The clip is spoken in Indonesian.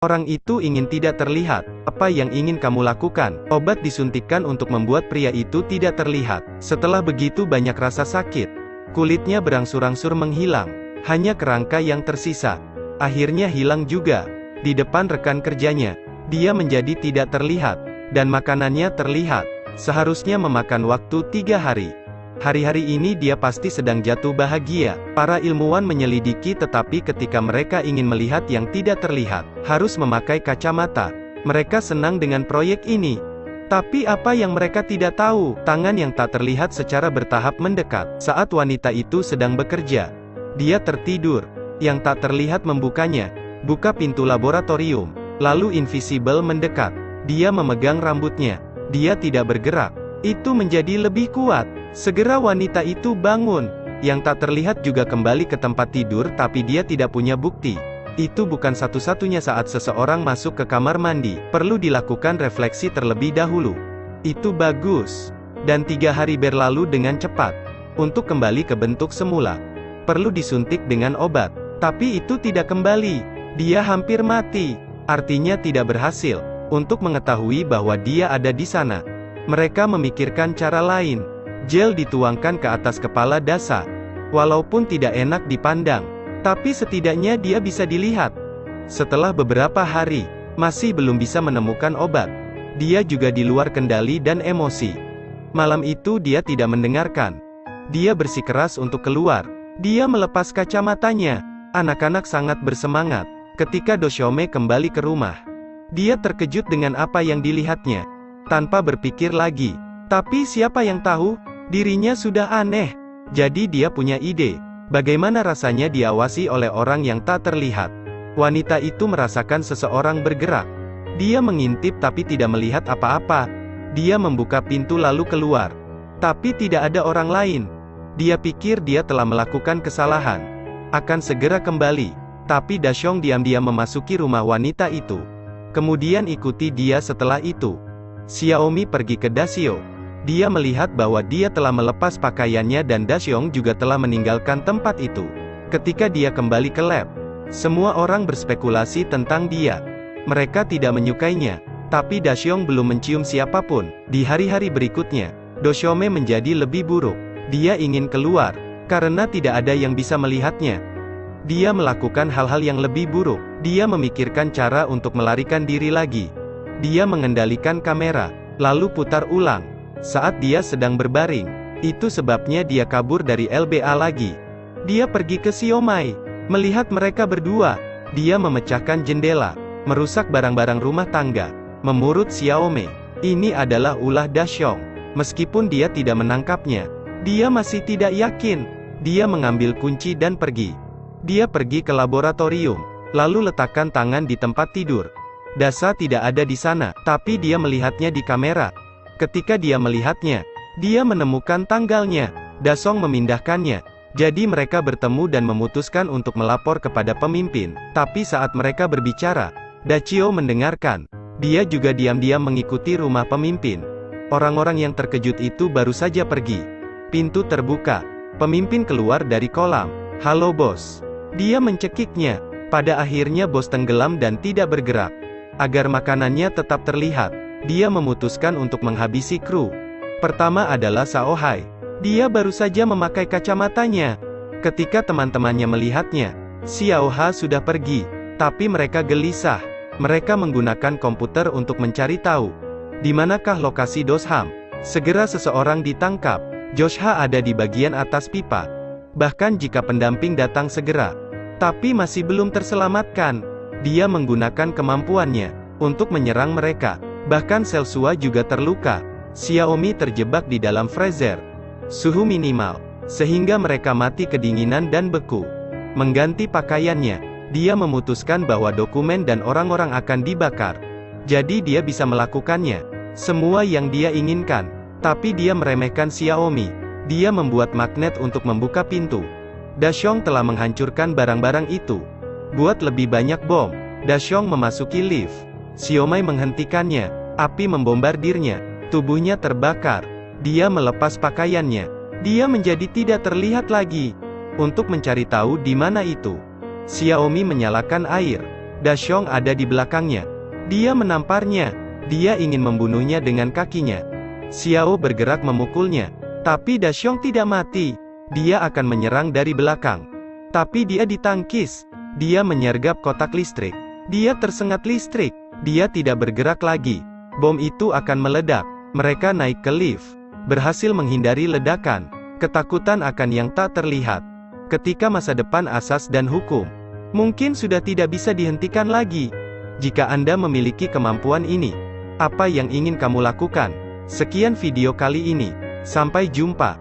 Orang itu ingin tidak terlihat. Apa yang ingin kamu lakukan? Obat disuntikkan untuk membuat pria itu tidak terlihat. Setelah begitu banyak rasa sakit. Kulitnya berangsur-angsur menghilang. Hanya kerangka yang tersisa. Akhirnya hilang juga. Di depan rekan kerjanya. Dia menjadi tidak terlihat. Dan makanannya terlihat. Seharusnya memakan waktu 3 hari. Hari-hari ini dia pasti sedang jatuh bahagia. Para ilmuwan menyelidiki, tetapi ketika mereka ingin melihat yang tidak terlihat, harus memakai kacamata. Mereka senang dengan proyek ini. Tapi apa yang mereka tidak tahu, tangan yang tak terlihat secara bertahap mendekat. Saat wanita itu sedang bekerja, dia tertidur. Yang tak terlihat membukanya, buka pintu laboratorium. Lalu invisible mendekat. Dia memegang rambutnya. Dia tidak bergerak. Itu menjadi lebih kuat. Segera wanita itu bangun. Yang tak terlihat juga kembali ke tempat tidur, tapi dia tidak punya bukti. Itu bukan satu-satunya saat seseorang masuk ke kamar mandi. Perlu dilakukan refleksi terlebih dahulu. Itu bagus. Dan 3 hari berlalu dengan cepat. Untuk kembali ke bentuk semula, perlu disuntik dengan obat. Tapi itu tidak kembali. Dia hampir mati. Artinya tidak berhasil. Untuk mengetahui bahwa dia ada di sana, mereka memikirkan cara lain. Gel dituangkan ke atas kepala Dasa. Walaupun tidak enak dipandang, tapi setidaknya dia bisa dilihat. Setelah beberapa hari, masih belum bisa menemukan obat. Dia juga di luar kendali dan emosi. Malam itu dia tidak mendengarkan. Dia bersikeras untuk keluar. Dia melepas kacamatanya. Anak-anak sangat bersemangat. Ketika Doshome kembali ke rumah, dia terkejut dengan apa yang dilihatnya. Tanpa berpikir lagi. Tapi siapa yang tahu? Dirinya sudah aneh. Jadi dia punya ide. Bagaimana rasanya diawasi oleh orang yang tak terlihat? Wanita itu merasakan seseorang bergerak. Dia mengintip tapi tidak melihat apa-apa. Dia membuka pintu lalu keluar. Tapi tidak ada orang lain. Dia pikir dia telah melakukan kesalahan. Akan segera kembali. Tapi Dasyong diam-diam memasuki rumah wanita itu. Kemudian ikuti dia setelah itu. Xiaomi pergi ke Dasio. Dia melihat bahwa dia telah melepas pakaiannya dan Dasyong juga telah meninggalkan tempat itu. Ketika dia kembali ke lab, semua orang berspekulasi tentang dia. Mereka tidak menyukainya. Tapi Dasyong belum mencium siapapun. Di hari-hari berikutnya, Doshome menjadi lebih buruk. Dia ingin keluar, karena tidak ada yang bisa melihatnya. Dia melakukan hal-hal yang lebih buruk. Dia memikirkan cara untuk melarikan diri lagi. Dia mengendalikan kamera, lalu putar ulang. Saat dia sedang berbaring, itu sebabnya dia kabur dari LBA lagi. Dia pergi ke Siomai, melihat mereka berdua. Dia memecahkan jendela, merusak barang-barang rumah tangga. Menurut Xiaomi, ini adalah ulah Dasyong. Meskipun dia tidak menangkapnya, dia masih tidak yakin. Dia mengambil kunci dan pergi. Dia pergi ke laboratorium, lalu letakkan tangan di tempat tidur. Dasa tidak ada di sana, tapi dia melihatnya di kamera. Ketika dia melihatnya, dia menemukan tanggalnya. Dasong memindahkannya. Jadi mereka bertemu dan memutuskan untuk melapor kepada pemimpin. Tapi saat mereka berbicara, Dachio mendengarkan. Dia juga diam-diam mengikuti rumah pemimpin. Orang-orang yang terkejut itu baru saja pergi. Pintu terbuka. Pemimpin keluar dari kolam. "Halo bos." Dia mencekiknya. Pada akhirnya bos tenggelam dan tidak bergerak. Agar makanannya tetap terlihat, dia memutuskan untuk menghabisi kru. Pertama adalah Saohai. Dia baru saja memakai kacamatanya. Ketika teman-temannya melihatnya, Xiaoha sudah pergi. Tapi mereka gelisah. Mereka menggunakan komputer untuk mencari tahu di manakah lokasi Dosham. Segera seseorang ditangkap. Joshua ada di bagian atas pipa. Bahkan jika pendamping datang segera, tapi masih belum terselamatkan. Dia menggunakan kemampuannya untuk menyerang mereka. Bahkan Selsua juga terluka. Xiaomi terjebak di dalam freezer. Suhu minimal, sehingga mereka mati kedinginan dan beku. Mengganti pakaiannya, dia memutuskan bahwa dokumen dan orang-orang akan dibakar. Jadi dia bisa melakukannya. Semua yang dia inginkan. Tapi dia meremehkan Xiaomi. Dia membuat magnet untuk membuka pintu. Dasyong telah menghancurkan barang-barang itu. Buat lebih banyak bom. Dasyong memasuki lift. Xiaomi menghentikannya. Api membombardirnya. Tubuhnya terbakar. Dia melepas pakaiannya. Dia menjadi tidak terlihat lagi. Untuk mencari tahu di mana itu, Xiaomi menyalakan air. Dasyong ada di belakangnya. Dia menamparnya. Dia ingin membunuhnya dengan kakinya. Xiao bergerak memukulnya. Tapi Dasyong tidak mati. Dia akan menyerang dari belakang. Tapi dia ditangkis. Dia menyergap kotak listrik. Dia tersengat listrik. Dia tidak bergerak lagi. Bom itu akan meledak. Mereka naik ke lift. Berhasil menghindari ledakan. Ketakutan akan yang tak terlihat. Ketika masa depan asas dan hukum mungkin sudah tidak bisa dihentikan lagi. Jika Anda memiliki kemampuan ini, apa yang ingin kamu lakukan? Sekian video kali ini. Sampai jumpa.